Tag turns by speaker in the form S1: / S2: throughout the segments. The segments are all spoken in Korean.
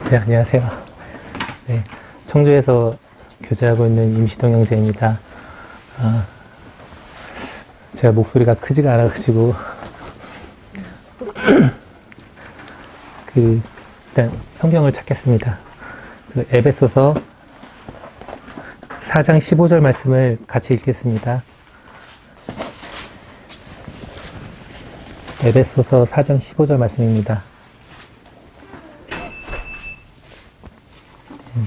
S1: 네, 안녕하세요. 네, 청주에서 교제하고 있는 임시동 형제입니다. 제가 목소리가 크지가 않아가지고, 일단 성경을 찾겠습니다. 에베소서 4장 15절 말씀을 같이 읽겠습니다. 에베소서 4장 15절 말씀입니다.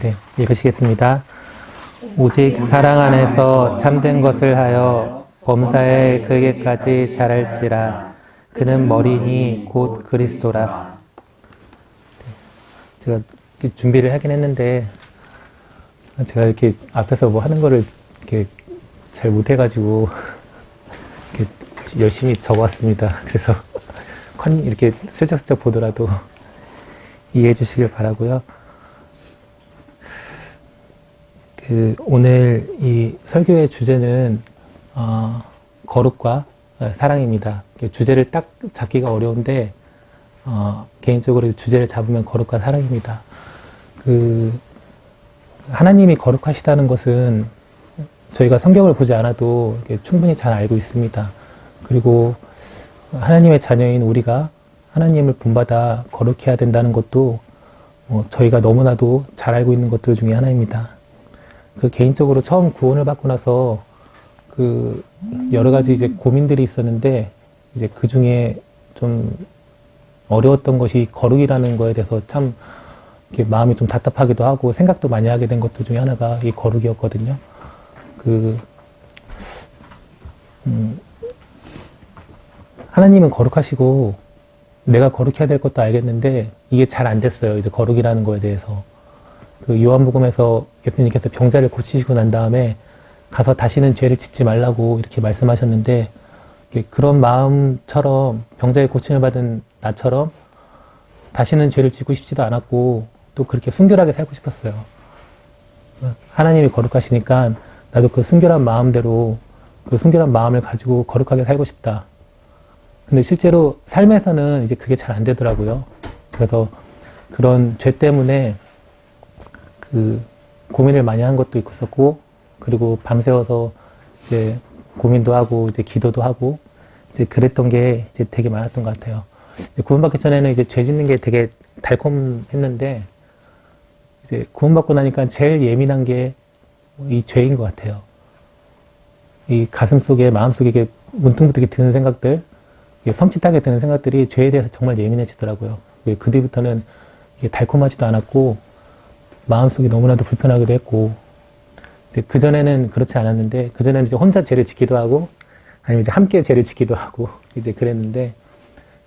S1: 네, 읽으시겠습니다. 오직 사랑 안에서 참된 것을 하여 범사에 그에게까지 자랄지라. 그는 머리니 곧 그리스도라. 제가 준비를 하긴 했는데 제가 이렇게 앞에서 뭐 하는 거를 이렇게 잘 못해가지고 이렇게 열심히 적어왔습니다. 그래서 이렇게 슬쩍슬쩍 보더라도 이해해 주시길 바라고요. 오늘 이 설교의 주제는 거룩과 사랑입니다. 주제를 딱 잡기가 어려운데 개인적으로 주제를 잡으면 거룩과 사랑입니다. 하나님이 거룩하시다는 것은 저희가 성경을 보지 않아도 충분히 잘 알고 있습니다. 그리고 하나님의 자녀인 우리가 하나님을 본받아 거룩해야 된다는 것도 저희가 너무나도 잘 알고 있는 것들 중에 하나입니다. 개인적으로 처음 구원을 받고 나서 여러 가지 이제 고민들이 있었는데 이제 그 중에 좀 어려웠던 것이 거룩이라는 거에 대해서 참 이렇게 마음이 좀 답답하기도 하고 생각도 많이 하게 된 것들 중에 하나가 이 거룩이었거든요. 하나님은 거룩하시고 내가 거룩해야 될 것도 알겠는데 이게 잘 안 됐어요. 이제 거룩이라는 거에 대해서. 요한복음에서 예수님께서 병자를 고치시고 난 다음에 가서 다시는 죄를 짓지 말라고 이렇게 말씀하셨는데 그런 마음처럼 병자의 고침을 받은 나처럼 다시는 죄를 짓고 싶지도 않았고 또 그렇게 순결하게 살고 싶었어요. 하나님이 거룩하시니까 나도 그 순결한 마음대로 그 순결한 마음을 가지고 거룩하게 살고 싶다. 근데 실제로 삶에서는 이제 그게 잘 안 되더라고요. 그래서 그런 죄 때문에 고민을 많이 한 것도 있었고, 그리고 밤새워서 이제 고민도 하고, 이제 기도도 하고, 이제 그랬던 게 이제 되게 많았던 것 같아요. 구원받기 전에는 이제 죄 짓는 게 되게 달콤했는데, 이제 구원받고 나니까 제일 예민한 게 이 죄인 것 같아요. 이 가슴 속에, 마음 속에 이게 문득문득 드는 생각들, 섬찟하게 드는 생각들이 죄에 대해서 정말 예민해지더라고요. 그 뒤부터는 이게 달콤하지도 않았고, 마음속이 너무나도 불편하기도 했고, 이제 그전에는 그렇지 않았는데, 그전에는 이제 혼자 죄를 짓기도 하고, 아니면 이제 함께 죄를 짓기도 하고, 이제 그랬는데,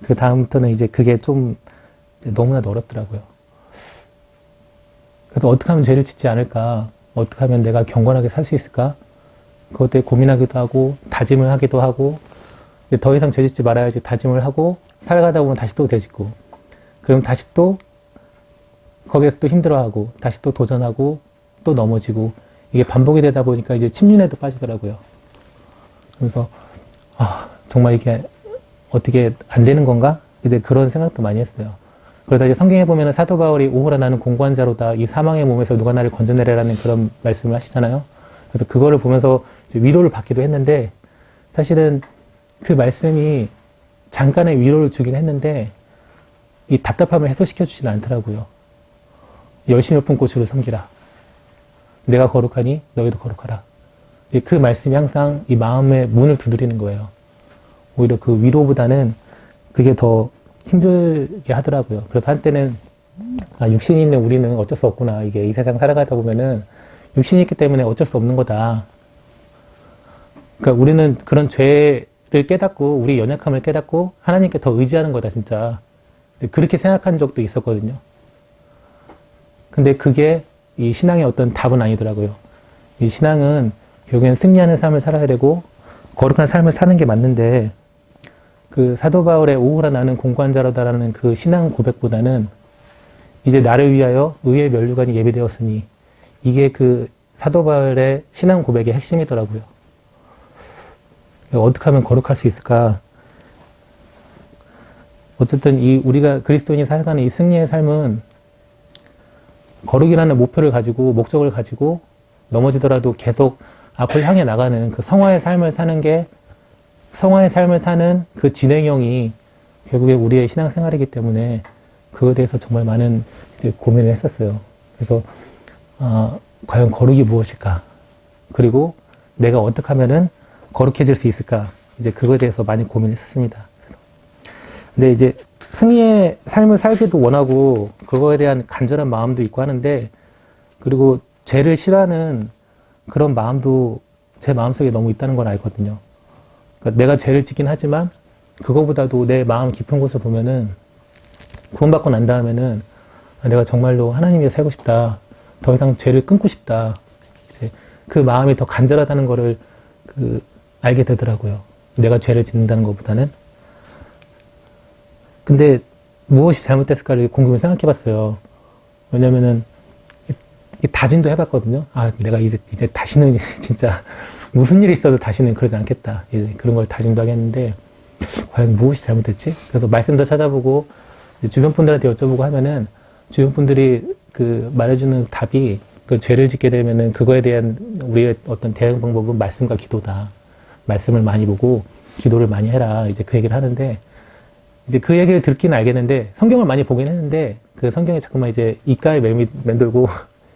S1: 그 다음부터는 이제 그게 좀 이제 너무나도 어렵더라고요. 그래서 어떻게 하면 죄를 짓지 않을까? 어떻게 하면 내가 경건하게 살 수 있을까? 그것 때문에 고민하기도 하고, 다짐을 하기도 하고, 더 이상 죄 짓지 말아야지 다짐을 하고, 살아가다 보면 다시 또 죄 짓고, 그럼 다시 또 거기에서 또 힘들어하고 다시 또 도전하고 또 넘어지고 이게 반복이 되다 보니까 이제 침륜에도 빠지더라고요. 그래서 정말 이게 어떻게 안 되는 건가? 이제 그런 생각도 많이 했어요. 그러다 이제 성경에 보면은 사도 바울이 오호라 나는 공고한 자로다. 이 사망의 몸에서 누가 나를 건져내라는 그런 말씀을 하시잖아요. 그래서 그거를 보면서 이제 위로를 받기도 했는데 사실은 그 말씀이 잠깐의 위로를 주긴 했는데 이 답답함을 해소시켜 주지는 않더라고요. 열심히 품고 주를 섬기라. 내가 거룩하니 너희도 거룩하라. 그 말씀이 항상 이 마음의 문을 두드리는 거예요. 오히려 그 위로보다는 그게 더 힘들게 하더라고요. 그래서 한때는 육신이 있는 우리는 어쩔 수 없구나. 이게 이 세상 살아가다 보면은 육신이 있기 때문에 어쩔 수 없는 거다. 그러니까 우리는 그런 죄를 깨닫고 우리 연약함을 깨닫고 하나님께 더 의지하는 거다 진짜. 그렇게 생각한 적도 있었거든요. 근데 그게 이 신앙의 어떤 답은 아니더라고요. 이 신앙은 결국엔 승리하는 삶을 살아야 되고 거룩한 삶을 사는 게 맞는데 그 사도 바울의 오호라 나는 공고한 자로다라는 그 신앙 고백보다는 이제 나를 위하여 의의 면류관이 예비되었으니 이게 그 사도 바울의 신앙 고백의 핵심이더라고요. 어떻게 하면 거룩할 수 있을까? 어쨌든 이 우리가 그리스도인이 살아가는 이 승리의 삶은 거룩이라는 목표를 가지고, 목적을 가지고 넘어지더라도 계속 앞을 향해 나가는 그 성화의 삶을 사는 게, 성화의 삶을 사는 그 진행형이 결국에 우리의 신앙생활이기 때문에 그거에 대해서 정말 많은 이제 고민을 했었어요. 그래서 과연 거룩이 무엇일까? 그리고 내가 어떻게 하면은 거룩해질 수 있을까? 이제 그거에 대해서 많이 고민했었습니다. 근데 이제 승리의 삶을 살기도 원하고 그거에 대한 간절한 마음도 있고 하는데, 그리고 죄를 싫어하는 그런 마음도 제 마음속에 너무 있다는 걸 알거든요. 그러니까 내가 죄를 짓긴 하지만 그거보다도 내 마음 깊은 곳을 보면은 구원받고 난 다음에는 내가 정말로 하나님 위해 살고 싶다. 더 이상 죄를 끊고 싶다. 이제 그 마음이 더 간절하다는 거를 알게 되더라고요. 내가 죄를 짓는다는 것보다는. 근데 무엇이 잘못됐을까를 곰곰이 생각해 봤어요. 왜냐면은 다짐도 해봤거든요. 내가 이제 다시는 진짜 무슨 일이 있어도 다시는 그러지 않겠다. 그런 걸 다짐도 하겠는데, 과연 무엇이 잘못됐지? 그래서 말씀도 찾아보고, 주변 분들한테 여쭤보고 하면은, 주변 분들이 말해주는 답이, 그 죄를 짓게 되면은 그거에 대한 우리의 어떤 대응 방법은 말씀과 기도다. 말씀을 많이 보고, 기도를 많이 해라. 이제 그 얘기를 하는데, 이제 그 얘기를 듣기는 알겠는데, 성경을 많이 보긴 했는데, 그 성경에 자꾸만 이제 입가에 맴돌고,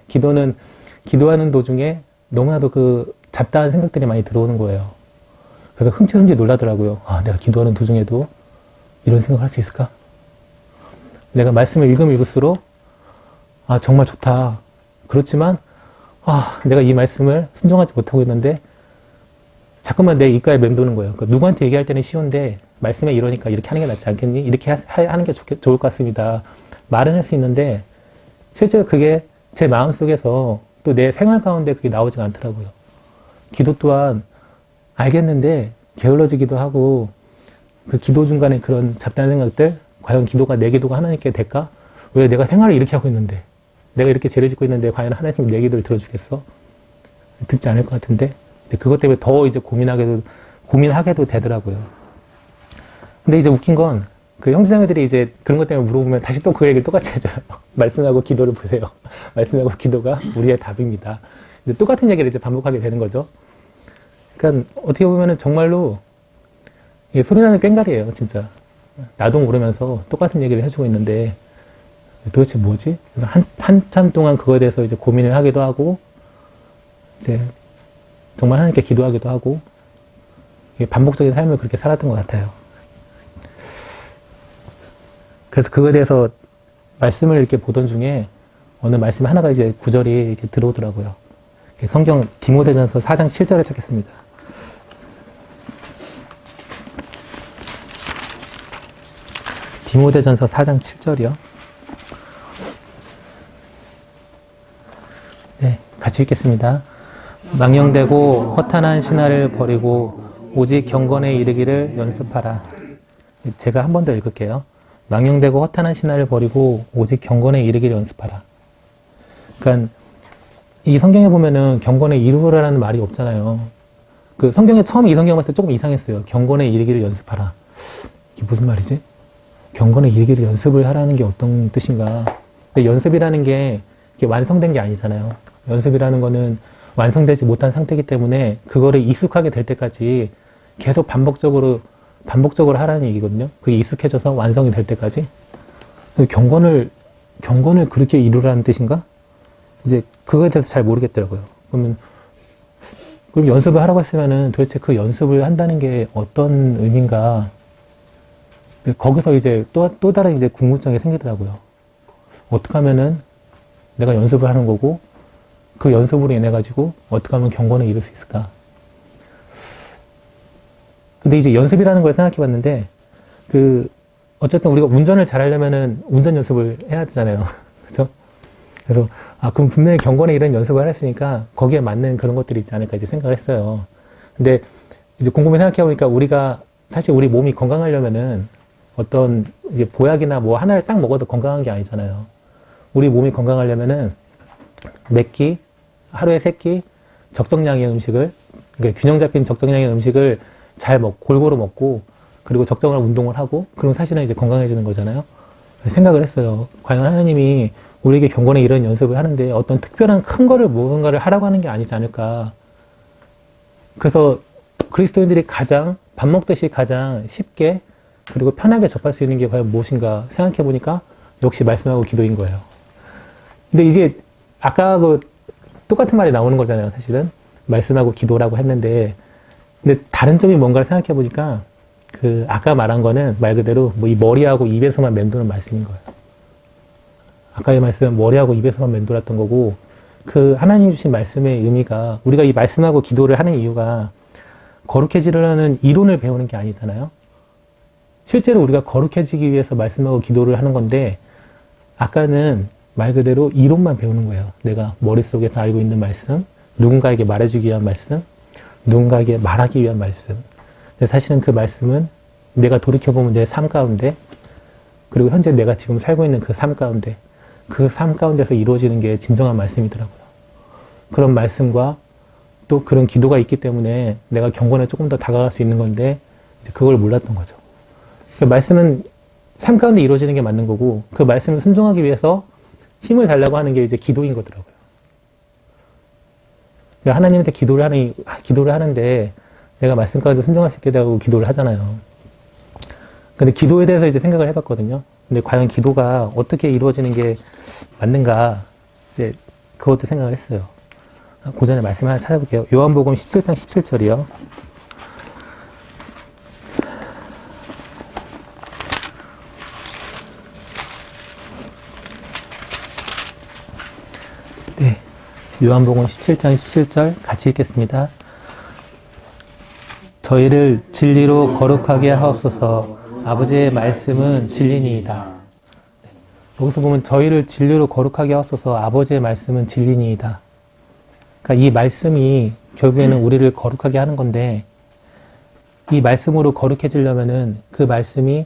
S1: 기도하는 도중에 너무나도 잡다한 생각들이 많이 들어오는 거예요. 그래서 흠칫흠칫 놀라더라고요. 내가 기도하는 도중에도 이런 생각을 할 수 있을까? 내가 말씀을 읽으면 읽을수록, 정말 좋다. 그렇지만, 내가 이 말씀을 순종하지 못하고 있는데, 자꾸만 내 입가에 맴도는 거예요. 그러니까 누구한테 얘기할 때는 쉬운데, 말씀에 이러니까 이렇게 하는 게 낫지 않겠니? 이렇게 하는 게 좋을 것 같습니다. 말은 할 수 있는데, 실제로 그게 제 마음 속에서 또 내 생활 가운데 그게 나오지가 않더라고요. 기도 또한 알겠는데 게을러지기도 하고, 그 기도 중간에 그런 잡다한 생각들, 과연 내 기도가 하나님께 될까? 왜 내가 생활을 이렇게 하고 있는데, 내가 이렇게 죄를 짓고 있는데 과연 하나님이 내 기도를 들어주겠어? 듣지 않을 것 같은데, 그것 때문에 더 이제 고민하게도 되더라고요. 근데 이제 웃긴 건, 형제자매들이 이제 그런 것 때문에 물어보면 다시 또 그 얘기를 똑같이 해줘요. 말씀하고 기도를 보세요. 말씀하고 기도가 우리의 답입니다. 이제 똑같은 얘기를 이제 반복하게 되는 거죠. 그러니까 어떻게 보면은 정말로 이게 소리나는 꽹과리예요, 진짜. 나도 모르면서 똑같은 얘기를 해주고 있는데 도대체 뭐지? 그래서 한참 동안 그거에 대해서 이제 고민을 하기도 하고, 이제 정말 하나님께 기도하기도 하고, 반복적인 삶을 그렇게 살았던 것 같아요. 그래서 그거에 대해서 말씀을 이렇게 보던 중에 어느 말씀 하나가 이제 구절이 이렇게 들어오더라고요. 성경 디모데전서 4장 7절을 찾겠습니다. 디모데전서 4장 7절이요. 네, 같이 읽겠습니다. 망령되고 허탄한 신화를 버리고 오직 경건에 이르기를 연습하라. 제가 한 번 더 읽을게요. 망령되고 허탄한 신화를 버리고 오직 경건에 이르기를 연습하라. 그러니까 이 성경에 보면은 경건에 이르라는 말이 없잖아요. 그 성경에 처음에 이 성경 봤을 때 조금 이상했어요. 경건에 이르기를 연습하라. 이게 무슨 말이지? 경건에 이르기를 연습을 하라는 게 어떤 뜻인가? 근데 연습이라는 게 완성된 게 아니잖아요. 연습이라는 거는 완성되지 못한 상태이기 때문에 그거를 익숙하게 될 때까지 계속 반복적으로 하라는 얘기거든요. 그게 익숙해져서 완성이 될 때까지. 경건을 그렇게 이루라는 뜻인가? 이제 그거에 대해서 잘 모르겠더라고요. 그럼 연습을 하라고 했으면은 도대체 그 연습을 한다는 게 어떤 의미인가? 거기서 이제 또 다른 이제 궁금증이 생기더라고요. 어떻게 하면은 내가 연습을 하는 거고, 그 연습으로 인해 가지고 어떻게 하면 경건에 이룰 수 있을까? 근데 이제 연습이라는 걸 생각해 봤는데, 어쨌든 우리가 운전을 잘 하려면은 운전 연습을 해야 되잖아요. 그죠? 그래서, 그럼 분명히 경건에 이런 연습을 하랬으니까 거기에 맞는 그런 것들이 있지 않을까 이제 생각을 했어요. 근데 이제 곰곰이 생각해 보니까 사실 우리 몸이 건강하려면은 어떤 이제 보약이나 뭐 하나를 딱 먹어도 건강한 게 아니잖아요. 우리 몸이 건강하려면은 몇 끼, 하루에 3끼 적정량의 음식을, 그러니까 균형 잡힌 적정량의 음식을 골고루 먹고, 그리고 적정한 운동을 하고, 그럼 사실은 이제 건강해지는 거잖아요. 생각을 했어요. 과연 하나님이 우리에게 경건에 이런 연습을 하는데 어떤 특별한 큰 거를 무언가를 하라고 하는 게 아니지 않을까. 그래서 그리스도인들이 가장 밥 먹듯이 가장 쉽게 그리고 편하게 접할 수 있는 게 과연 무엇인가 생각해 보니까 역시 말씀하고 기도인 거예요. 근데 이제 아까 그 똑같은 말이 나오는 거잖아요. 사실은 말씀하고 기도라고 했는데 근데 다른 점이 뭔가를 생각해 보니까 그 아까 말한 거는 말 그대로 뭐 이 머리하고 입에서만 맴도는 말씀인 거예요. 아까의 말씀은 머리하고 입에서만 맴돌았던 거고 그 하나님 주신 말씀의 의미가 우리가 이 말씀하고 기도를 하는 이유가 거룩해지려는 이론을 배우는 게 아니잖아요. 실제로 우리가 거룩해지기 위해서 말씀하고 기도를 하는 건데 아까는 말 그대로 이론만 배우는 거예요. 내가 머릿속에서 알고 있는 말씀, 누군가에게 말해주기 위한 말씀, 누군가에게 말하기 위한 말씀. 근데 사실은 그 말씀은 내가 돌이켜보면 내 삶 가운데 그리고 현재 내가 지금 살고 있는 그 삶 가운데 그 삶 가운데서 이루어지는 게 진정한 말씀이더라고요. 그런 말씀과 또 그런 기도가 있기 때문에 내가 경건에 조금 더 다가갈 수 있는 건데 이제 그걸 몰랐던 거죠. 그 말씀은 삶 가운데 이루어지는 게 맞는 거고 그 말씀을 순종하기 위해서 힘을 달라고 하는 게 이제 기도인 거더라고요. 그러니까 하나님한테 기도를 하는데 내가 말씀 가운데 순종할 수 있게 되고 기도를 하잖아요. 근데 기도에 대해서 이제 생각을 해봤거든요. 근데 과연 기도가 어떻게 이루어지는 게 맞는가 이제 그것도 생각을 했어요. 그 전에 말씀 하나 찾아볼게요. 요한복음 17장 17절이요. 네, 요한복음 17장 17절 같이 읽겠습니다. 저희를 진리로 거룩하게 하옵소서. 아버지의 말씀은 진리니이다. 여기서 보면 저희를 진리로 거룩하게 하옵소서. 아버지의 말씀은 진리니이다. 그러니까 이 말씀이 결국에는 우리를 거룩하게 하는 건데 이 말씀으로 거룩해지려면은 그 말씀이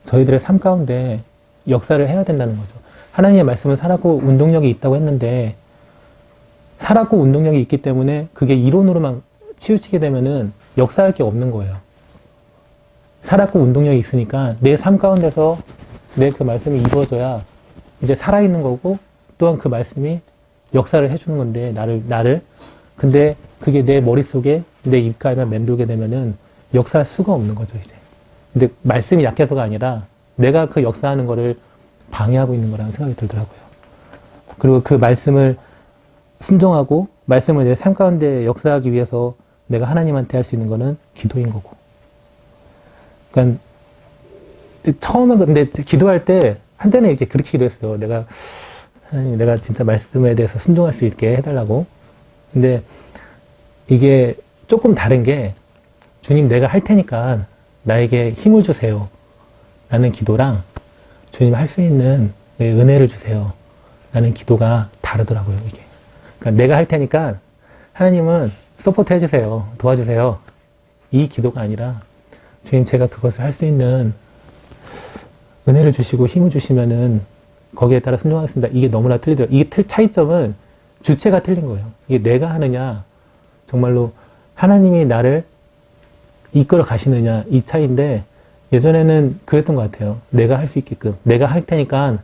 S1: 저희들의 삶 가운데 역사를 해야 된다는 거죠. 하나님의 말씀은 살았고 운동력이 있다고 했는데 살았고 운동력이 있기 때문에 그게 이론으로만 치우치게 되면은 역사할 게 없는 거예요. 살았고 운동력이 있으니까 내 삶 가운데서 내 그 말씀이 이루어져야 이제 살아있는 거고 또한 그 말씀이 역사를 해주는 건데 나를 근데 그게 내 머릿속에 내 입가에만 맴돌게 되면은 역사할 수가 없는 거죠 이제. 근데 말씀이 약해서가 아니라 내가 그 역사하는 거를 방해하고 있는 거라는 생각이 들더라고요. 그리고 그 말씀을 순종하고 말씀을 내 삶 가운데 역사하기 위해서 내가 하나님한테 할 수 있는 거는 기도인 거고. 그러니까 처음에 근데 기도할 때 한때는 이렇게 그렇게 기도했어요. 하나님 내가 진짜 말씀에 대해서 순종할 수 있게 해달라고. 근데 이게 조금 다른 게 주님 내가 할 테니까 나에게 힘을 주세요 라는 기도랑 주님 할 수 있는 은혜를 주세요 라는 기도가 다르더라고요. 이게. 그러니까 내가 할 테니까 하나님은 서포트 해주세요. 도와주세요. 이 기도가 아니라 주님 제가 그것을 할 수 있는 은혜를 주시고 힘을 주시면은 거기에 따라 순종하겠습니다. 이게 너무나 틀리더라고요. 이게 차이점은 주체가 틀린 거예요. 이게 내가 하느냐 정말로 하나님이 나를 이끌어 가시느냐 이 차이인데 예전에는 그랬던 것 같아요. 내가 할 수 있게끔 내가 할 테니까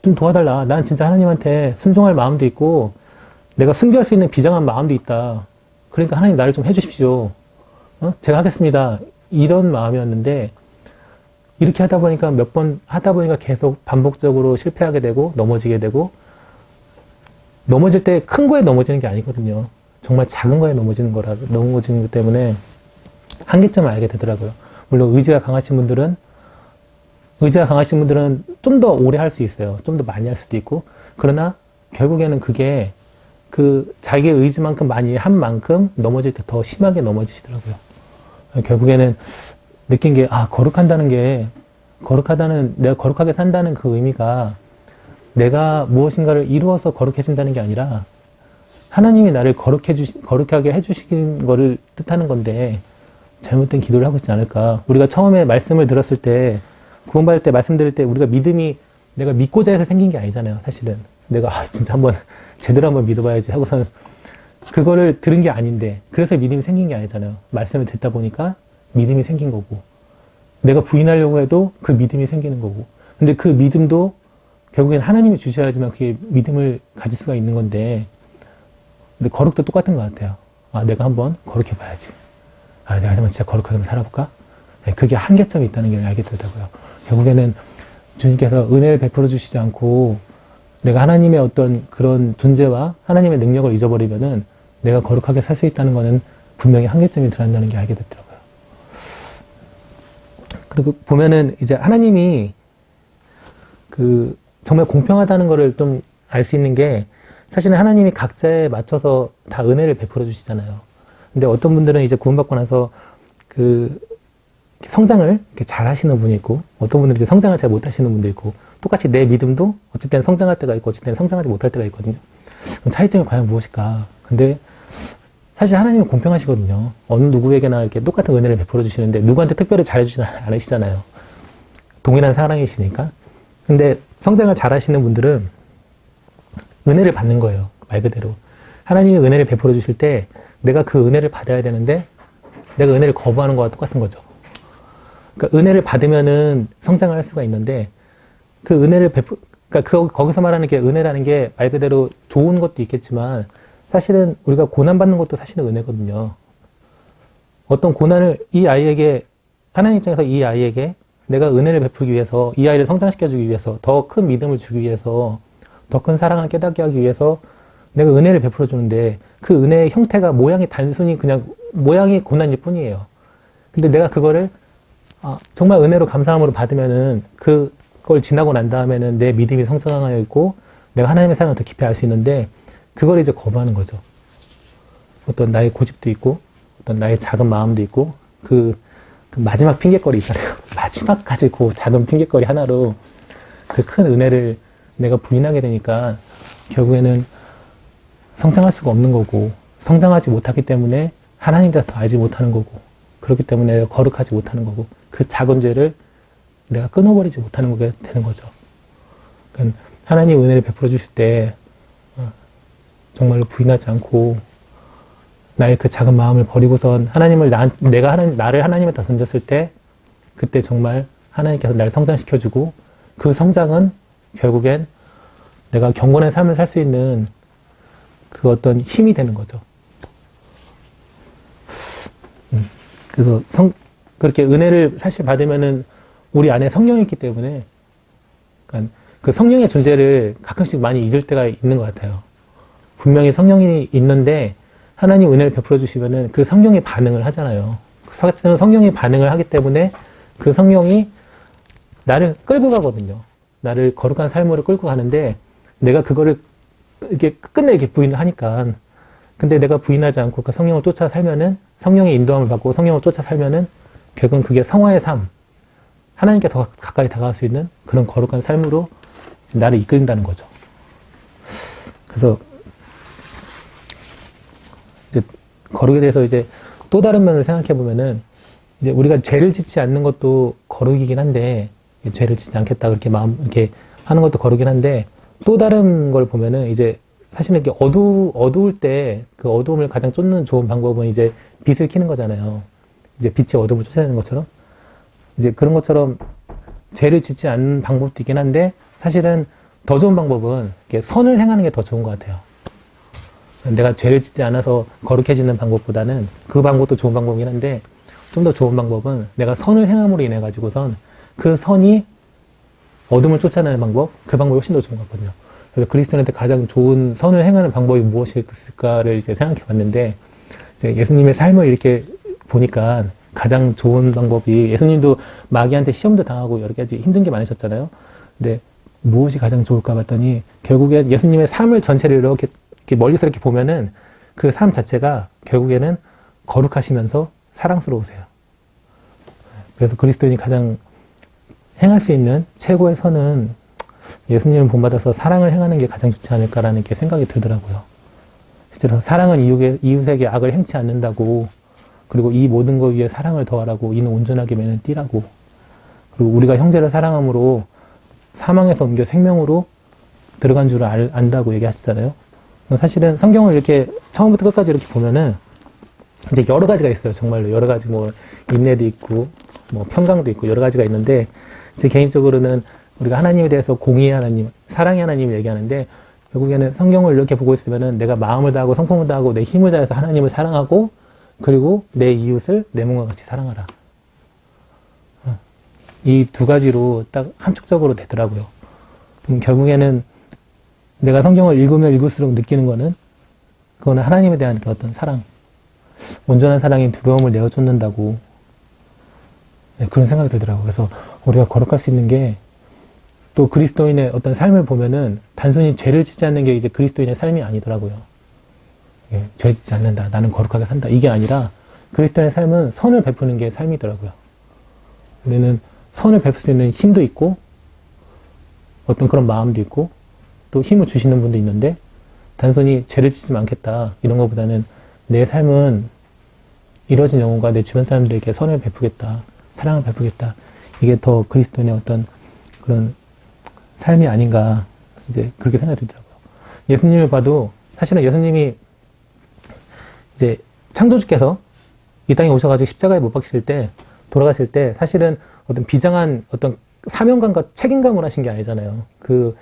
S1: 좀 도와달라. 난 진짜 하나님한테 순종할 마음도 있고 내가 순교할 수 있는 비장한 마음도 있다. 그러니까 하나님 나를 좀 해주십시오. 제가 하겠습니다. 이런 마음이었는데 이렇게 하다 보니까 몇 번 하다 보니까 계속 반복적으로 실패하게 되고 넘어지게 되고 넘어질 때 큰 거에 넘어지는 게 아니거든요. 정말 작은 거에 넘어지는 것 때문에 한계점을 알게 되더라고요. 물론 의지가 강하신 분들은 좀 더 오래 할 수 있어요. 좀 더 많이 할 수도 있고 그러나 결국에는 그게 그 자기의 의지만큼 많이 한 만큼 넘어질 때 더 심하게 넘어지시더라고요. 결국에는 느낀 게 내가 거룩하게 산다는 그 의미가 내가 무엇인가를 이루어서 거룩해진다는 게 아니라 하나님이 나를 거룩하게 해주시는 거를 뜻하는 건데 잘못된 기도를 하고 있지 않을까. 우리가 처음에 말씀을 들었을 때 구원받을 때 말씀 들을 때 우리가 믿음이 내가 믿고자 해서 생긴 게 아니잖아요. 사실은 내가 진짜 제대로 한번 믿어봐야지 하고서는 그거를 들은 게 아닌데 그래서 믿음이 생긴 게 아니잖아요. 말씀을 듣다 보니까 믿음이 생긴 거고 내가 부인하려고 해도 그 믿음이 생기는 거고 근데 그 믿음도 결국엔 하나님이 주셔야지만 그게 믿음을 가질 수가 있는 건데, 근데 거룩도 똑같은 것 같아요. 아, 내가 한번 거룩해 봐야지. 아, 내가 한번 진짜 거룩하게 한번 살아볼까? 네, 그게 한계점이 있다는 걸 알게 되더라고요. 결국에는 주님께서 은혜를 베풀어 주시지 않고 내가 하나님의 어떤 그런 존재와 하나님의 능력을 잊어버리면은 내가 거룩하게 살 수 있다는 거는 분명히 한계점이 드러난다는 게 알게 됐더라고요. 그리고 보면은 이제 하나님이 그 정말 공평하다는 거를 좀 알 수 있는 게 사실은 하나님이 각자에 맞춰서 다 은혜를 베풀어 주시잖아요. 근데 어떤 분들은 이제 구원받고 나서 그 성장을 이렇게 잘 하시는 분이 있고, 어떤 분들은 이제 성장을 잘 못 하시는 분도 있고, 똑같이 내 믿음도 어쩔 때는 성장할 때가 있고, 어쩔 때는 성장하지 못할 때가 있거든요. 그럼 차이점이 과연 무엇일까? 근데 사실 하나님은 공평하시거든요. 어느 누구에게나 이렇게 똑같은 은혜를 베풀어 주시는데, 누구한테 특별히 잘해주지 않으시잖아요. 동일한 사랑이시니까. 근데 성장을 잘 하시는 분들은 은혜를 받는 거예요. 말 그대로. 하나님이 은혜를 베풀어 주실 때, 내가 그 은혜를 받아야 되는데, 내가 은혜를 거부하는 거와 똑같은 거죠. 그러니까 은혜를 받으면은 성장을 할 수가 있는데, 그 은혜를 그러니까 거기서 말하는 게 은혜라는 게 말 그대로 좋은 것도 있겠지만, 사실은 우리가 고난받는 것도 사실은 은혜거든요. 어떤 고난을 이 아이에게, 하나님 입장에서 이 아이에게 내가 은혜를 베풀기 위해서, 이 아이를 성장시켜주기 위해서, 더 큰 믿음을 주기 위해서, 더 큰 사랑을 깨닫게 하기 위해서 내가 은혜를 베풀어 주는데, 그 은혜의 형태가 모양이 단순히 그냥 모양이 고난일 뿐이에요. 근데 내가 그거를 정말 은혜로 감사함으로 받으면은 그걸 지나고 난 다음에는 내 믿음이 성장하여 있고 내가 하나님의 사랑을 더 깊이 알 수 있는데, 그걸 이제 거부하는 거죠. 어떤 나의 고집도 있고 어떤 나의 작은 마음도 있고 그 마지막 핑곗거리 있잖아요. 마지막까지 그 작은 핑곗거리 하나로 그 큰 은혜를 내가 부인하게 되니까 결국에는 성장할 수가 없는 거고, 성장하지 못하기 때문에 하나님에 대해서 더 알지 못하는 거고, 그렇기 때문에 내가 거룩하지 못하는 거고, 그 작은 죄를 내가 끊어버리지 못하는 거게 되는 거죠. 그러니까 하나님 은혜를 베풀어 주실 때 정말로 부인하지 않고 나의 그 작은 마음을 버리고선 나를 하나님에다 던졌을 때, 그때 정말 하나님께서 나를 성장시켜주고, 그 성장은 결국엔 내가 경건한 삶을 살 수 있는 그 어떤 힘이 되는 거죠. 그래서 그렇게 은혜를 사실 받으면은 우리 안에 성령이 있기 때문에, 그러니까 그 성령의 존재를 가끔씩 많이 잊을 때가 있는 것 같아요. 분명히 성령이 있는데 하나님 은혜를 베풀어 주시면은 그 성령이 반응을 하잖아요. 성령이 반응을 하기 때문에 그 성령이 나를 끌고 가거든요. 나를 거룩한 삶으로 끌고 가는데, 내가 그거를 이렇게 끝내 이렇게 부인을 하니까, 근데 내가 부인하지 않고 그 성령을 쫓아 살면은, 성령의 인도함을 받고 성령을 쫓아 살면은 결국은 그게 성화의 삶, 하나님께 더 가까이 다가갈 수 있는 그런 거룩한 삶으로 나를 이끌린다는 거죠. 그래서 이제 거룩에 대해서 이제 또 다른 면을 생각해 보면은, 이제 우리가 죄를 짓지 않는 것도 거룩이긴 한데, 죄를 짓지 않겠다 그렇게 이렇게 하는 것도 거룩이긴 한데, 또 다른 걸 보면은 이제 사실은 이렇게 어두울 때 그 어두움을 가장 쫓는 좋은 방법은 이제 빛을 켜는 거잖아요. 이제 빛이 어둠을 쫓아내는 것처럼, 이제 그런 것처럼 죄를 짓지 않는 방법도 있긴 한데, 사실은 더 좋은 방법은 이렇게 선을 행하는 게 더 좋은 것 같아요. 내가 죄를 짓지 않아서 거룩해지는 방법보다는, 그 방법도 좋은 방법이긴 한데, 좀 더 좋은 방법은 내가 선을 행함으로 인해 가지고선 그 선이 어둠을 쫓아내는 방법, 그 방법이 훨씬 더 좋은 것 같거든요. 그래서 그리스도인한테 가장 좋은 선을 행하는 방법이 무엇일까를 이제 생각해 봤는데, 이제 예수님의 삶을 이렇게 보니까 가장 좋은 방법이, 예수님도 마귀한테 시험도 당하고 여러 가지 힘든 게 많으셨잖아요. 근데 무엇이 가장 좋을까 봤더니, 결국엔 예수님의 삶을 전체를 이렇게 멀리서 이렇게 보면은 그 삶 자체가 결국에는 거룩하시면서 사랑스러우세요. 그래서 그리스도인이 가장 행할 수 있는 최고의 선은 예수님을 본받아서 사랑을 행하는 게 가장 좋지 않을까라는 게 생각이 들더라고요. 실제로 사랑은 이웃에게 악을 행치 않는다고, 그리고 이 모든 것 위에 사랑을 더하라고, 이는 온전하게 매는 띠라고, 그리고 우리가 형제를 사랑함으로 사망에서 옮겨 생명으로 들어간 줄 안다고 얘기하시잖아요. 사실은 성경을 이렇게 처음부터 끝까지 이렇게 보면은 이제 여러 가지가 있어요. 정말로 여러 가지, 뭐 인내도 있고 뭐 평강도 있고 여러 가지가 있는데, 제 개인적으로는 우리가 하나님에 대해서 공의의 하나님, 사랑의 하나님을 얘기하는데 결국에는 성경을 이렇게 보고 있으면은 내가 마음을 다하고 성품을 다하고 내 힘을 다해서 하나님을 사랑하고 그리고 내 이웃을 내 몸과 같이 사랑하라. 이 두 가지로 딱 함축적으로 되더라고요. 결국에는 내가 성경을 읽으면 읽을수록 느끼는 거는 그거는 하나님에 대한 그 어떤 사랑, 온전한 사랑이 두려움을 내어쫓는다고 그런 생각이 들더라고요. 그래서 우리가 거룩할 수 있는 게 또 그리스도인의 어떤 삶을 보면은 단순히 죄를 짓지 않는 게 이제 그리스도인의 삶이 아니더라고요. 죄 짓지 않는다. 나는 거룩하게 산다. 이게 아니라 그리스도인의 삶은 선을 베푸는 게 삶이더라고요. 우리는 선을 베풀 수 있는 힘도 있고 어떤 그런 마음도 있고 또 힘을 주시는 분도 있는데 단순히 죄를 짓지 않겠다 이런 것보다는 내 삶은 이루어진 영혼과 내 주변 사람들에게 선을 베푸겠다. 사랑을 베푸겠다. 이게 더 그리스도인의 어떤 그런 삶이 아닌가 이제 그렇게 생각이 들더라고요. 예수님을 봐도 사실은 예수님이 이제 창조주께서 이 땅에 오셔가지고 십자가에 못 박히실 때 돌아가실 때 사실은 어떤 비장한 어떤 사명감과 책임감을 하신 게 아니잖아요. 그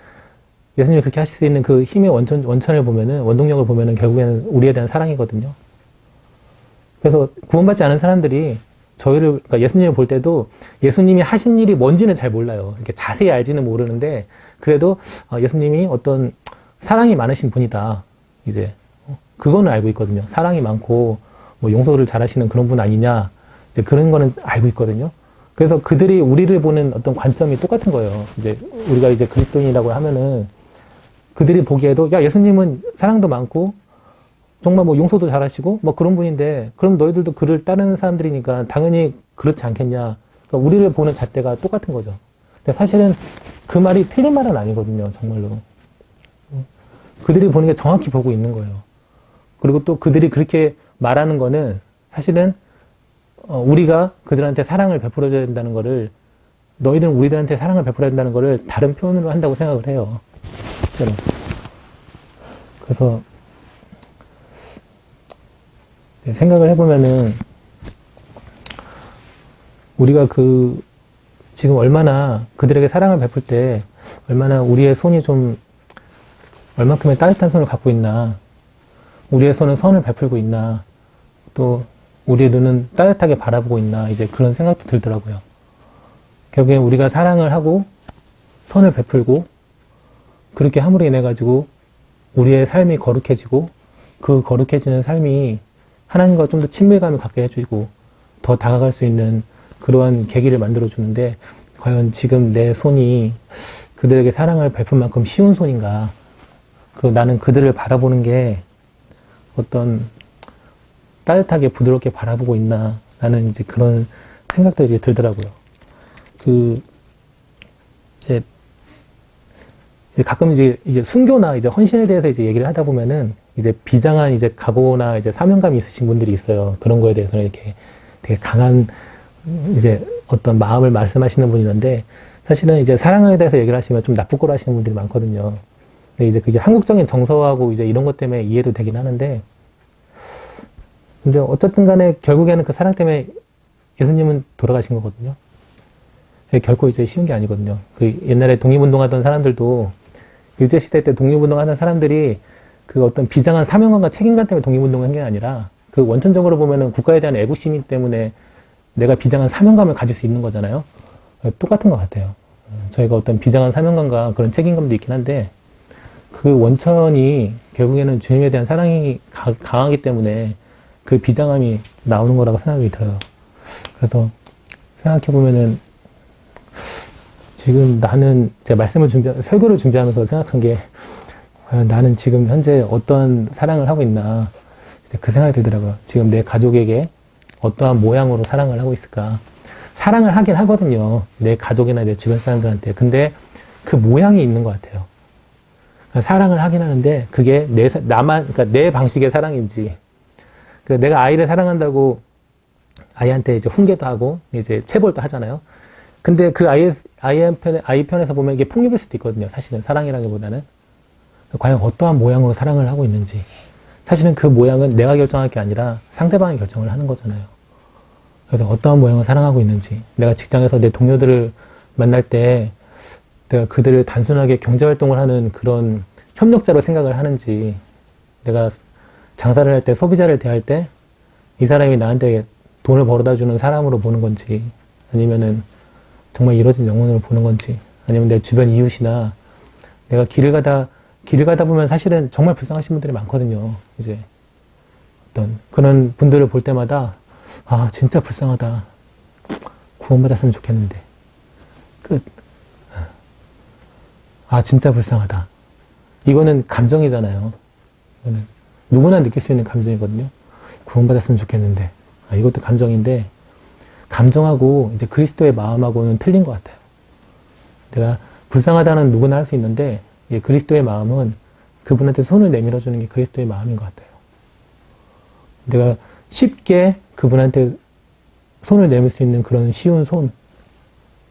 S1: 예수님이 그렇게 하실 수 있는 그 힘의 원천을 보면은 원동력을 보면은 결국에는 우리에 대한 사랑이거든요. 그래서 구원받지 않은 사람들이 그러니까 예수님을 볼 때도 예수님이 하신 일이 뭔지는 잘 몰라요. 이렇게 자세히 알지는 모르는데 그래도 예수님이 어떤 사랑이 많으신 분이다. 이제 그거는 알고 있거든요. 사랑이 많고 뭐 용서를 잘하시는 그런 분 아니냐. 이제 그런 거는 알고 있거든요. 그래서 그들이 우리를 보는 어떤 관점이 똑같은 거예요. 이제 우리가 이제 그리스도인이라고 하면은 그들이 보기에도 야 예수님은 사랑도 많고 정말 뭐 용서도 잘하시고 뭐 그런 분인데 그럼 너희들도 그를 따르는 사람들이니까 당연히 그렇지 않겠냐. 그러니까 우리를 보는 잣대가 똑같은 거죠. 근데 사실은 그 말이 틀린 말은 아니거든요. 정말로. 그들이 보는 게 정확히 보고 있는 거예요. 그리고 또 그들이 그렇게 말하는 거는 사실은 우리가 그들한테 사랑을 베풀어줘야 된다는 거를 너희들은 우리들한테 사랑을 베풀어야 된다는 거를 다른 표현으로 한다고 생각을 해요. 실제로. 그래서 생각을 해보면은 우리가 지금 얼마나 그들에게 사랑을 베풀 때 얼마나 우리의 손이 좀 얼만큼의 따뜻한 손을 갖고 있나, 우리의 손은 선을 베풀고 있나, 또 우리의 눈은 따뜻하게 바라보고 있나, 이제 그런 생각도 들더라고요. 결국에 우리가 사랑을 하고 선을 베풀고 그렇게 함으로 인해 가지고 우리의 삶이 거룩해지고 그 거룩해지는 삶이 하나님과 좀 더 친밀감을 갖게 해주고 더 다가갈 수 있는 그러한 계기를 만들어주는데 과연 지금 내 손이 그들에게 사랑을 베풀 만큼 쉬운 손인가, 그리고 나는 그들을 바라보는 게 어떤 따뜻하게 부드럽게 바라보고 있나, 라는 이제 그런 생각들이 들더라고요. 이제 가끔 이제 순교나 이제 헌신에 대해서 이제 얘기를 하다 보면은 이제 비장한 이제 각오나 이제 사명감이 있으신 분들이 있어요. 그런 거에 대해서는 이렇게 되게 강한 이제 어떤 마음을 말씀하시는 분이 있는데 사실은 이제 사랑에 대해서 얘기를 하시면 좀 나쁘고 하시는 분들이 많거든요. 근데 이제 그게 한국적인 정서하고 이제 이런 것 때문에 이해도 되긴 하는데 근데 어쨌든 간에 결국에는 그 사랑 때문에 예수님은 돌아가신 거거든요. 결코 이제 쉬운 게 아니거든요. 그 옛날에 독립운동하던 사람들도 일제시대 때 독립운동하던 사람들이 그 어떤 비장한 사명감과 책임감 때문에 독립운동을 한 게 아니라 그 원천적으로 보면은 국가에 대한 애국심이 때문에 내가 비장한 사명감을 가질 수 있는 거잖아요. 똑같은 것 같아요. 저희가 어떤 비장한 사명감과 그런 책임감도 있긴 한데 그 원천이 결국에는 주님에 대한 사랑이 강하기 때문에 그 비장함이 나오는 거라고 생각이 들어요. 그래서 생각해보면은 지금 나는 제가 설교를 준비하면서 생각한 게 나는 지금 현재 어떠한 사랑을 하고 있나 그 생각이 들더라고요. 지금 내 가족에게 어떠한 모양으로 사랑을 하고 있을까. 사랑을 하긴 하거든요. 내 가족이나 내 주변 사람들한테. 근데 그 모양이 있는 것 같아요. 사랑을 하긴 하는데 그게 그러니까 내 방식의 사랑인지, 내가 아이를 사랑한다고 아이한테 이제 훈계도 하고 이제 체벌도 하잖아요. 근데 그 아이 편에서 보면 이게 폭력일 수도 있거든요. 사실은 사랑이라기보다는. 과연 어떠한 모양으로 사랑을 하고 있는지. 사실은 그 모양은 내가 결정할 게 아니라 상대방이 결정을 하는 거잖아요. 그래서 어떠한 모양을 사랑하고 있는지. 내가 직장에서 내 동료들을 만날 때 내가 그들을 단순하게 경제활동을 하는 그런 협력자로 생각을 하는지, 내가 장사를 할 때, 소비자를 대할 때 이 사람이 나한테 돈을 벌어다 주는 사람으로 보는 건지, 아니면은 정말 이루어진 영혼으로 보는 건지, 아니면 내 주변 이웃이나 내가 길을 가다 보면 사실은 정말 불쌍하신 분들이 많거든요. 이제 어떤 그런 분들을 볼 때마다 아, 진짜 불쌍하다. 구원받았으면 좋겠는데. 끝. 아, 진짜 불쌍하다. 이거는 감정이잖아요. 이거는 누구나 느낄 수 있는 감정이거든요. 구원받았으면 좋겠는데. 아, 이것도 감정인데, 감정하고 이제 그리스도의 마음하고는 틀린 것 같아요. 내가 불쌍하다는 누구나 할 수 있는데, 그리스도의 마음은 그분한테 손을 내밀어 주는 게 그리스도의 마음인 것 같아요. 내가 쉽게 그분한테 손을 내밀 수 있는 그런 쉬운 손,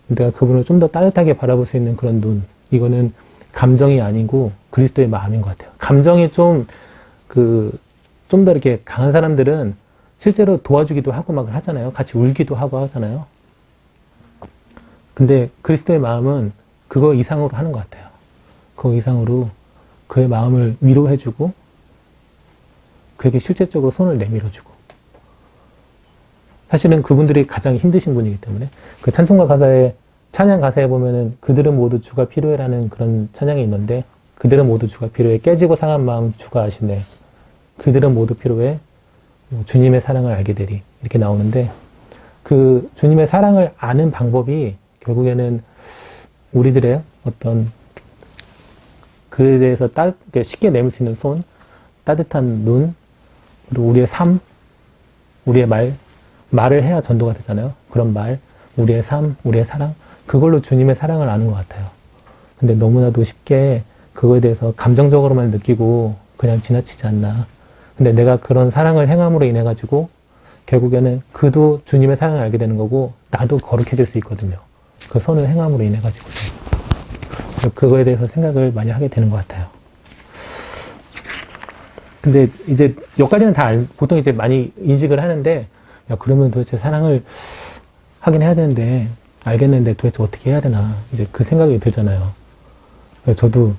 S1: 내가 그분을 좀 더 따뜻하게 바라볼 수 있는 그런 눈, 이거는 감정이 아니고 그리스도의 마음인 것 같아요. 감정이 좀 더 이렇게 강한 사람들은 실제로 도와주기도 하고 막 하잖아요. 같이 울기도 하고 하잖아요. 근데 그리스도의 마음은 그거 이상으로 하는 것 같아요. 그거 이상으로 그의 마음을 위로해주고, 그에게 실제적으로 손을 내밀어주고. 사실은 그분들이 가장 힘드신 분이기 때문에, 그 찬송가 가사에, 찬양 가사에 보면은 그들은 모두 주가 필요해라는 그런 찬양이 있는데, 그들은 모두 주가 필요해. 깨지고 상한 마음 주가 아시네. 그들은 모두 필요해. 주님의 사랑을 알게 되리. 이렇게 나오는데, 그 주님의 사랑을 아는 방법이 결국에는 우리들의 어떤 그에 대해서 쉽게 내밀 수 있는 손, 따뜻한 눈, 그리고 우리의 삶, 우리의 말을 해야 전도가 되잖아요. 그런 말, 우리의 삶, 우리의 사랑, 그걸로 주님의 사랑을 아는 것 같아요. 근데 너무나도 쉽게 그거에 대해서 감정적으로만 느끼고 그냥 지나치지 않나. 근데 내가 그런 사랑을 행함으로 인해 가지고 결국에는 그도 주님의 사랑을 알게 되는 거고, 나도 거룩해질 수 있거든요. 그 선을 행함으로 인해 가지고. 그거에 대해서 생각을 많이 하게 되는 것 같아요. 근데 이제 여기까지는 다 보통 이제 많이 인식을 하는데, 야, 그러면 도대체 사랑을 하긴 해야 되는데, 알겠는데 도대체 어떻게 해야 되나, 이제 그 생각이 들잖아요. 그래서 저도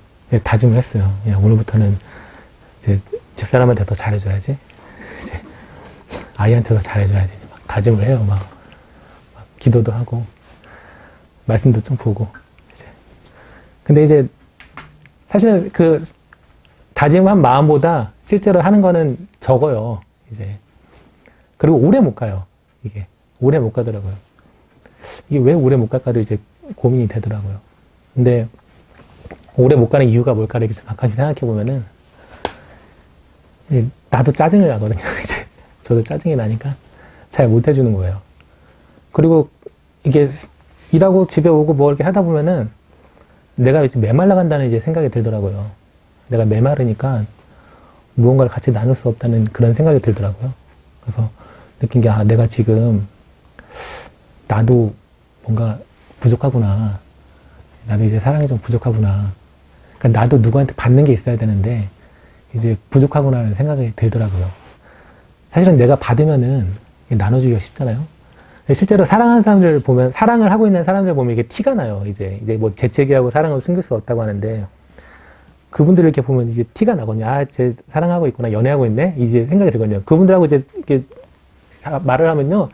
S1: 다짐을 했어요. 야, 오늘부터는 이제 집사람한테 더 잘해줘야지. 이제 아이한테 더 잘해줘야지. 막 다짐을 해요. 막 기도도 하고, 말씀도 좀 보고. 이제. 근데 이제 사실은 그 다짐한 마음보다 실제로 하는 거는 적어요. 이제. 그리고 오래 못 가요. 이게. 오래 못 가더라고요. 이게 왜 오래 못 갈까도 이제 고민이 되더라고요. 근데 오래 못 가는 이유가 뭘까를 이렇게 가끔씩 생각해 보면은, 나도 짜증을 나거든요. 이제 저도 짜증이 나니까 잘 못 해주는 거예요. 그리고 이게 일하고 집에 오고 뭐 이렇게 하다 보면은 내가 이제 메말라간다는 이제 생각이 들더라고요. 내가 메마르니까 무언가를 같이 나눌 수 없다는 그런 생각이 들더라고요. 그래서 느낀 게, 아, 내가 지금 나도 뭔가 부족하구나. 나도 이제 사랑이 좀 부족하구나. 그러니까 나도 누구한테 받는 게 있어야 되는데 이제 부족하구나라는 생각이 들더라고요. 사실은 내가 받으면은 나눠주기가 쉽잖아요. 실제로 사랑하는 사람들 보면, 사랑을 하고 있는 사람들 보면 이게 티가 나요. 이제 뭐 재채기하고 사랑을 숨길 수 없다고 하는데, 그분들을 이렇게 보면 이제 티가 나거든요. 아, 쟤 사랑하고 있구나, 연애하고 있네? 이제 생각이 들거든요. 그분들하고 이제 이렇게 말을 하면요.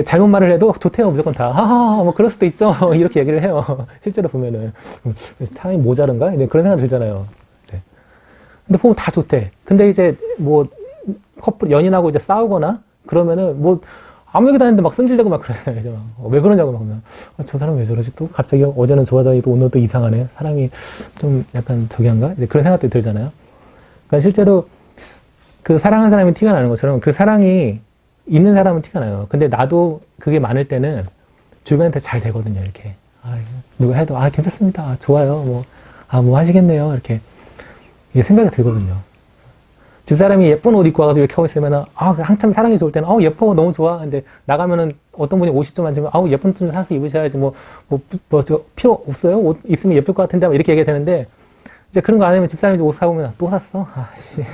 S1: 잘못 말을 해도 좋대요, 무조건 다. 하하, 뭐 그럴 수도 있죠. 이렇게 얘기를 해요. 실제로 보면은. 사랑이 모자른가? 그런 생각이 들잖아요. 이제. 근데 보면 다 좋대. 근데 이제 뭐 연인하고 이제 싸우거나 그러면은 뭐 아무 얘기도 안 했는데 막 승질내고 막 그러잖아요. 이제 막. 왜 그러냐고 막 그러면, 저 사람 왜 저러지 또? 갑자기 어제는 좋아하더니 또 오늘 또 이상하네. 사람이 좀 약간 저기 한가? 이제 그런 생각들이 들잖아요. 그러니까 실제로 그 사랑하는 사람이 티가 나는 것처럼 그 사랑이 있는 사람은 티가 나요. 근데 나도 그게 많을 때는 주변한테 잘 되거든요. 이렇게. 아, 누가 해도, 아, 괜찮습니다. 좋아요. 뭐, 아, 뭐 하시겠네요. 이렇게. 이게 생각이 들거든요. 집사람이 예쁜 옷 입고 와서 이렇게 하고 있으면은, 아, 한참 사랑이 좋을 때는, 예뻐, 너무 좋아. 근데 나가면은 어떤 분이 옷이 좀 안 좋으면, 예쁜 좀 사서 입으셔야지. 저 필요 없어요? 옷 있으면 예쁠 것 같은데. 이렇게 얘기가 되는데, 이제 그런 거 안 하면 집사람이 옷 사오면, 또 샀어? 아씨.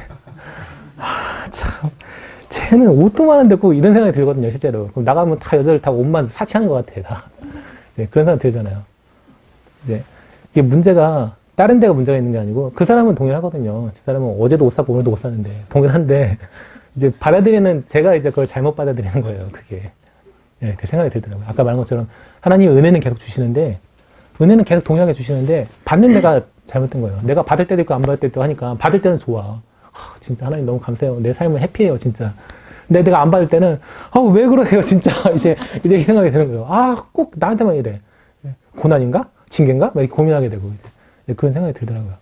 S1: 아, 참. 쟤는 옷도 많은데 꼭 이런 생각이 들거든요, 실제로. 그럼 나가면 다 여자들 다 옷만 사치하는 것 같아, 다. 이제 그런 생각 들잖아요. 이제 이게 문제가 다른 데가 문제가 있는 게 아니고 그 사람은 동일하거든요. 저 사람은 어제도 옷 샀고 오늘도 옷 샀는데 동일한데 이제 받아들이는 제가 이제 그걸 잘못 받아들이는 거예요. 그게 그 생각이 들더라고요. 아까 말한 것처럼 하나님 은혜는 계속 주시는데 은혜는 계속 동일하게 주시는데 받는 데가 잘못된 거예요. 내가 받을 때도 있고 안 받을 때도 있고 하니까 받을 때는 좋아. 진짜 하나님 너무 감사해요. 내 삶은 해피해요, 진짜. 근데 내가 안 받을 때는 왜 그러세요, 진짜. 이제 이 생각이 드는 거예요. 꼭 나한테만 이래. 고난인가? 징계인가? 막 이렇게 고민하게 되고 이제 그런 생각이 들더라고요.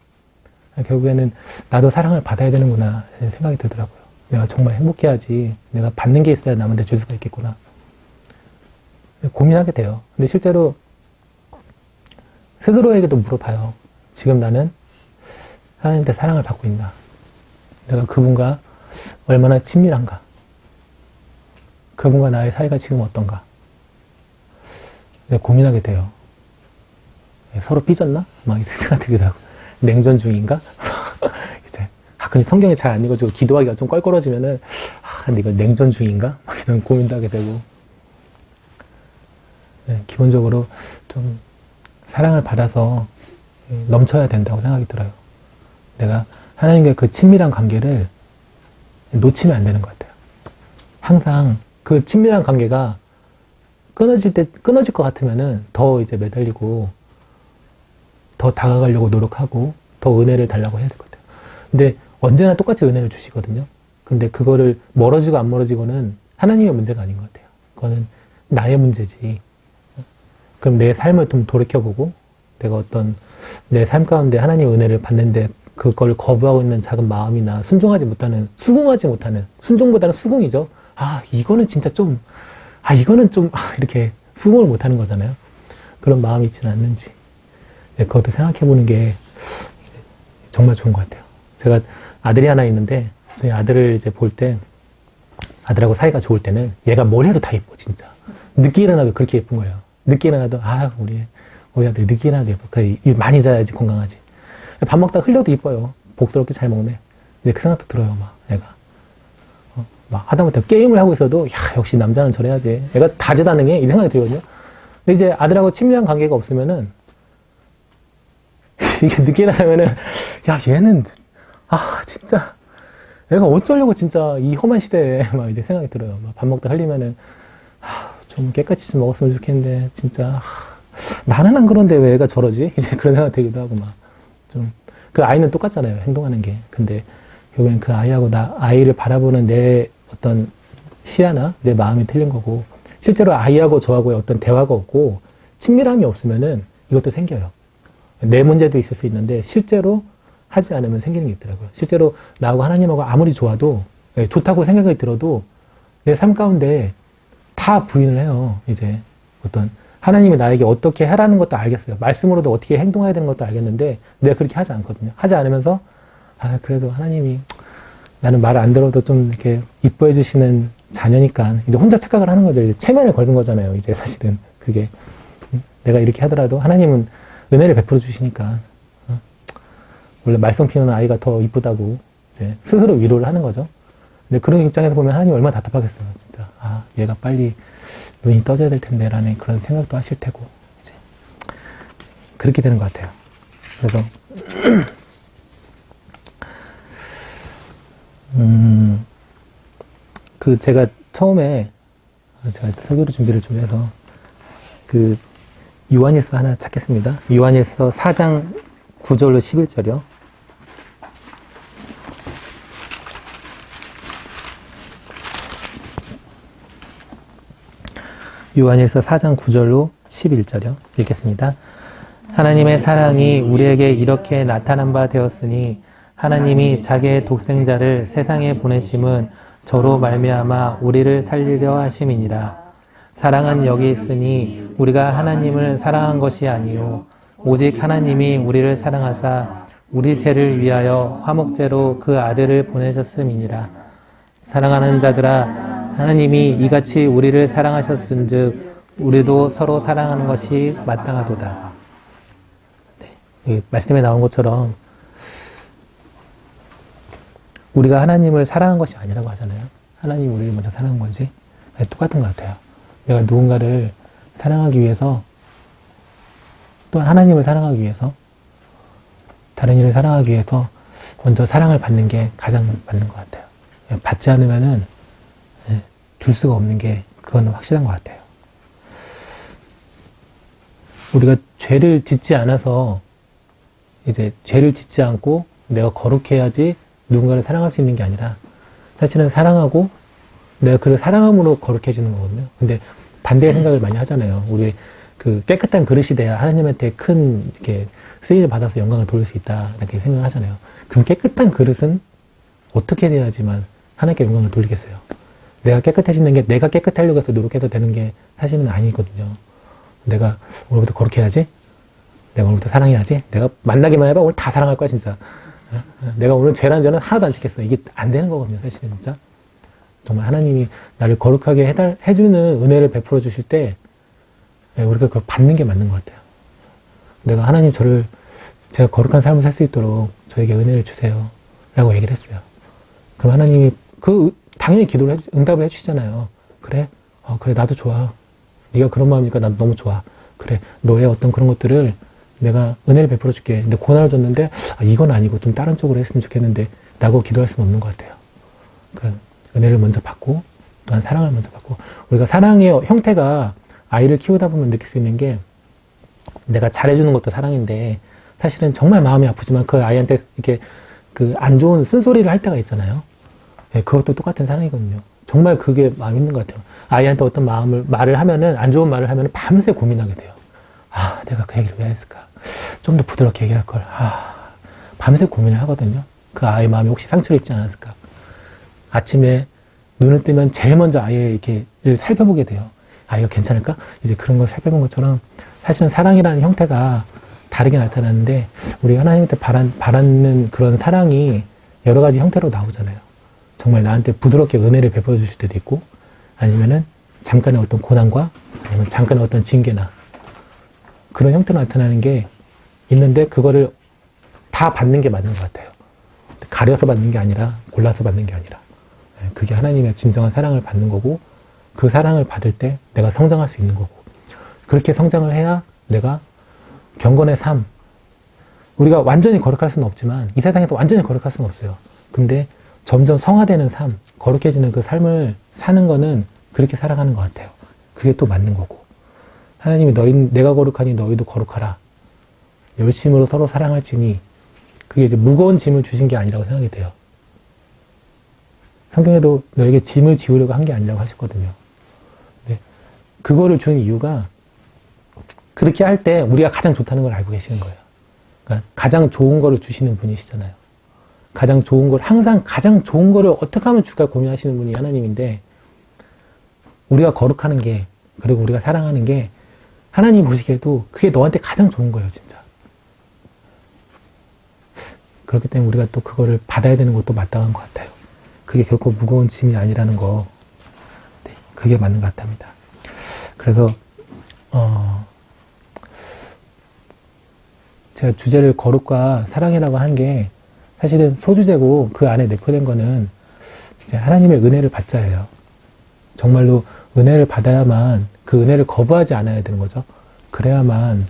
S1: 결국에는 나도 사랑을 받아야 되는구나 생각이 들더라고요. 내가 정말 행복해야지. 내가 받는 게 있어야 남한테 줄 수가 있겠구나. 고민하게 돼요. 근데 실제로 스스로에게도 물어봐요. 지금 나는 하나님한테 사랑을 받고 있나? 내가 그분과 얼마나 친밀한가? 그분과 나의 사이가 지금 어떤가? 고민하게 돼요. 서로 삐졌나? 막 이렇게 생각되기도 하고. 냉전 중인가? 이제, 근데 성경이 잘 안 읽어지고 기도하기가 좀 껄껄어지면은, 근데 이거 냉전 중인가? 막 이런 고민도 하게 되고. 기본적으로 좀 사랑을 받아서 넘쳐야 된다고 생각이 들어요. 내가 하나님과의 그 친밀한 관계를 놓치면 안 되는 것 같아요. 항상 그 친밀한 관계가 끊어질 것 같으면은 더 이제 매달리고 더 다가가려고 노력하고 더 은혜를 달라고 해야 될 것 같아요. 근데 언제나 똑같이 은혜를 주시거든요. 근데 그거를 멀어지고 안 멀어지고는 하나님의 문제가 아닌 것 같아요. 그거는 나의 문제지. 그럼 내 삶을 좀 돌이켜보고 내가 어떤 내 삶 가운데 하나님의 은혜를 받는데 그걸 거부하고 있는 작은 마음이나 수긍하지 못하는 순종보다는 수긍이죠. 이거는 진짜 좀 이렇게 수긍을 못하는 거잖아요. 그런 마음이 있지는 않는지 그것도 생각해보는 게 정말 좋은 것 같아요. 제가 아들이 하나 있는데 저희 아들을 이제 볼 때 아들하고 사이가 좋을 때는 얘가 뭘 해도 다 예뻐 진짜. 늦게 일어나도 그렇게 예쁜 거예요. 늦게 일어나도 우리 아들 늦게 일어나도 예뻐. 그래 많이 자야지 건강하지. 밥 먹다 흘려도 이뻐요. 복스럽게 잘 먹네. 근데 그 생각도 들어요, 막, 애가. 막 하다못해 게임을 하고 있어도, 역시 남자는 저래야지. 애가 다재다능해? 이 생각이 들거든요. 근데 이제 아들하고 친밀한 관계가 없으면은, 이게 늦게 일어나면은, 얘는, 진짜, 애가 어쩌려고 진짜 이 험한 시대에 막 이제 생각이 들어요. 막 밥 먹다 흘리면은, 좀 깨끗이 좀 먹었으면 좋겠는데, 진짜, 나는 안 그런데 왜 애가 저러지? 이제 그런 생각 들기도 하고, 막. 그 아이는 똑같잖아요. 행동하는 게. 근데 결국엔 그 아이하고 아이를 바라보는 내 어떤 시야나 내 마음이 틀린 거고, 실제로 아이하고 저하고의 어떤 대화가 없고 친밀함이 없으면은 이것도 생겨요. 내 문제도 있을 수 있는데 실제로 하지 않으면 생기는 게 있더라고요. 실제로 나하고 하나님하고 아무리 좋아도 좋다고 생각이 들어도 내 삶 가운데 다 부인을 해요. 이제 어떤 하나님이 나에게 어떻게 하라는 것도 알겠어요. 말씀으로도 어떻게 행동해야 되는 것도 알겠는데 내가 그렇게 하지 않거든요. 하지 않으면서 그래도 하나님이 나는 말 안 들어도 좀 이렇게 이뻐해 주시는 자녀니까 이제 혼자 착각을 하는 거죠. 이제 체면을 걸는 거잖아요. 이제 사실은 그게 내가 이렇게 하더라도 하나님은 은혜를 베풀어 주시니까 원래 말썽 피우는 아이가 더 이쁘다고 이제 스스로 위로를 하는 거죠. 근데 그런 입장에서 보면 하나님 얼마나 답답하겠어요. 진짜 얘가 빨리 눈이 떠져야 될 텐데 라는 그런 생각도 하실 테고 이제 그렇게 되는 것 같아요. 그래서 제가 처음에 제가 설교를 준비를 좀 해서 요한일서 하나 찾겠습니다. 요한일서 4장 9절로 11절이요. 요한일서 4장 9절로 11절이요. 읽겠습니다. 하나님의 사랑이 우리에게 이렇게 나타난 바 되었으니 하나님이 자기의 독생자를 세상에 보내심은 저로 말미암아 우리를 살리려 하심이니라. 사랑은 여기 있으니 우리가 하나님을 사랑한 것이 아니요 오직 하나님이 우리를 사랑하사 우리 죄를 위하여 화목제로 그 아들을 보내셨음이니라. 사랑하는 자들아 하나님이 이같이 우리를 사랑하셨은즉 우리도 서로 사랑하는 것이 마땅하도다. 네, 말씀에 나온 것처럼 우리가 하나님을 사랑한 것이 아니라고 하잖아요. 하나님이 우리를 먼저 사랑한 건지 똑같은 것 같아요. 내가 누군가를 사랑하기 위해서 또 하나님을 사랑하기 위해서 다른 이를 사랑하기 위해서 먼저 사랑을 받는 게 가장 맞는 것 같아요. 받지 않으면은 줄 수가 없는 게 그건 확실한 것 같아요. 우리가 죄를 짓지 않아서 이제 죄를 짓지 않고 내가 거룩해야지 누군가를 사랑할 수 있는 게 아니라 사실은 사랑하고 내가 그를 사랑함으로 거룩해지는 거거든요. 근데 반대의 생각을 많이 하잖아요. 우리 그 깨끗한 그릇이 돼야 하나님한테 큰 이렇게 쓰임을 받아서 영광을 돌릴 수 있다 이렇게 생각하잖아요. 그럼 깨끗한 그릇은 어떻게 돼야지만 하나님께 영광을 돌리겠어요? 내가 깨끗해지는 게 내가 깨끗하려고 해서 노력해서 되는 게 사실은 아니거든요. 내가 오늘부터 거룩해야지. 내가 오늘부터 사랑해야지. 내가 만나기만 해봐. 오늘 다 사랑할 거야 진짜. 내가 오늘 죄라는 죄는 하나도 안 지켰어. 이게 안 되는 거거든요. 사실은 진짜. 정말 하나님이 나를 거룩하게 해주는 은혜를 베풀어 주실 때 우리가 그걸 받는 게 맞는 것 같아요. 내가 하나님 제가 거룩한 삶을 살 수 있도록 저에게 은혜를 주세요. 라고 얘기를 했어요. 그럼 하나님이 당연히 응답을 해주시잖아요. 그래? 그래, 나도 좋아. 네가 그런 마음이니까 나도 너무 좋아. 그래, 너의 어떤 그런 것들을 내가 은혜를 베풀어 줄게. 근데 고난을 줬는데, 이건 아니고 좀 다른 쪽으로 했으면 좋겠는데, 라고 기도할 수는 없는 것 같아요. 은혜를 먼저 받고, 또한 사랑을 먼저 받고, 우리가 사랑의 형태가 아이를 키우다 보면 느낄 수 있는 게, 내가 잘해주는 것도 사랑인데, 사실은 정말 마음이 아프지만 그 아이한테 이렇게 안 좋은 쓴소리를 할 때가 있잖아요. 그것도 똑같은 사랑이거든요. 정말 그게 마음이 있는 것 같아요. 아이한테 어떤 말을 하면은, 안 좋은 말을 하면은 밤새 고민하게 돼요. 내가 그 얘기를 왜 했을까? 좀 더 부드럽게 얘기할 걸. 밤새 고민을 하거든요. 그 아이의 마음이 혹시 상처를 입지 않았을까? 아침에 눈을 뜨면 제일 먼저 아이의 이렇게를 살펴보게 돼요. 아이가 괜찮을까? 이제 그런 걸 살펴본 것처럼 사실은 사랑이라는 형태가 다르게 나타나는데 우리 하나님한테 바라는 그런 사랑이 여러 가지 형태로 나오잖아요. 정말 나한테 부드럽게 은혜를 베풀어 주실 때도 있고 아니면은 잠깐의 어떤 고난과 아니면 잠깐의 어떤 징계나 그런 형태로 나타나는 게 있는데 그거를 다 받는 게 맞는 것 같아요. 가려서 받는 게 아니라 골라서 받는 게 아니라 그게 하나님의 진정한 사랑을 받는 거고 그 사랑을 받을 때 내가 성장할 수 있는 거고 그렇게 성장을 해야 내가 경건의 삶 우리가 완전히 거룩할 수는 없지만 이 세상에서 완전히 거룩할 수는 없어요. 근데 점점 성화되는 삶, 거룩해지는 그 삶을 사는 거는 그렇게 살아가는 것 같아요. 그게 또 맞는 거고 하나님이 내가 거룩하니 너희도 거룩하라. 열심으로 서로 사랑할지니 그게 이제 무거운 짐을 주신 게 아니라고 생각이 돼요. 성경에도 너에게 짐을 지우려고 한 게 아니라고 하셨거든요. 근데 그거를 준 이유가 그렇게 할 때 우리가 가장 좋다는 걸 알고 계시는 거예요. 그러니까 가장 좋은 거를 주시는 분이시잖아요. 가장 좋은 걸, 항상 가장 좋은 거를 어떻게 하면 줄까 고민하시는 분이 하나님인데 우리가 거룩하는 게 그리고 우리가 사랑하는 게 하나님 보시기에도 그게 너한테 가장 좋은 거예요, 진짜. 그렇기 때문에 우리가 또 그거를 받아야 되는 것도 마땅한 것 같아요. 그게 결코 무거운 짐이 아니라는 거, 네, 그게 맞는 것 같답니다. 그래서 제가 주제를 거룩과 사랑이라고 한 게 사실은 소주제고 그 안에 내포된 거는 이제 하나님의 은혜를 받자예요. 정말로 은혜를 받아야만 그 은혜를 거부하지 않아야 되는 거죠. 그래야만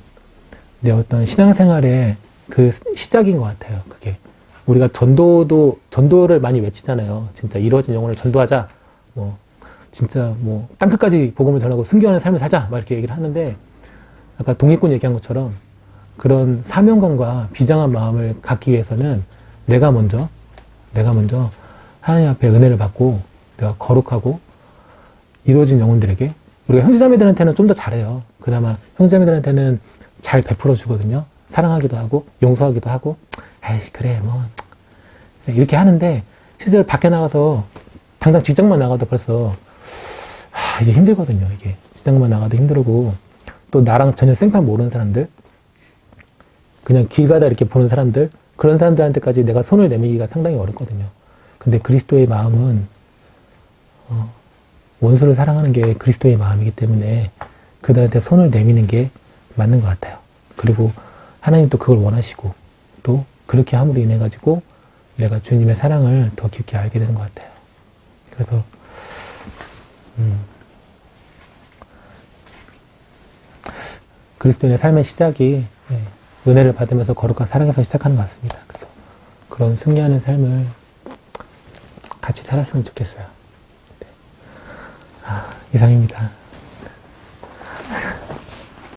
S1: 내 어떤 신앙생활의 그 시작인 것 같아요. 그게 우리가 전도를 많이 외치잖아요. 진짜 이루어진 영혼을 전도하자. 진짜 땅끝까지 복음을 전하고 순교하는 삶을 살자. 막 이렇게 얘기를 하는데 아까 독립군 얘기한 것처럼 그런 사명감과 비장한 마음을 갖기 위해서는 내가 먼저 하나님 앞에 은혜를 받고 내가 거룩하고 이루어진 영혼들에게 우리가 형제자매들한테는 좀 더 잘해요. 그나마 형제자매들한테는 잘 베풀어 주거든요. 사랑하기도 하고 용서하기도 하고 에이 그래 이렇게 하는데 실제로 밖에 나가서 당장 직장만 나가도 벌써 이제 힘들거든요. 이게 직장만 나가도 힘들고 또 나랑 전혀 생판 모르는 사람들 그냥 길 가다 이렇게 보는 사람들 그런 사람들한테까지 내가 손을 내밀기가 상당히 어렵거든요. 근데 그리스도의 마음은 원수를 사랑하는 게 그리스도의 마음이기 때문에 그들한테 손을 내미는 게 맞는 것 같아요. 그리고 하나님 또 그걸 원하시고 또 그렇게 함으로 인해 가지고 내가 주님의 사랑을 더 깊게 알게 되는 것 같아요. 그래서 그리스도인의 삶의 시작이 은혜를 받으면서 거룩한 사랑에서 시작하는 것 같습니다. 그래서 그런 승리하는 삶을 같이 살았으면 좋겠어요. 네. 이상입니다.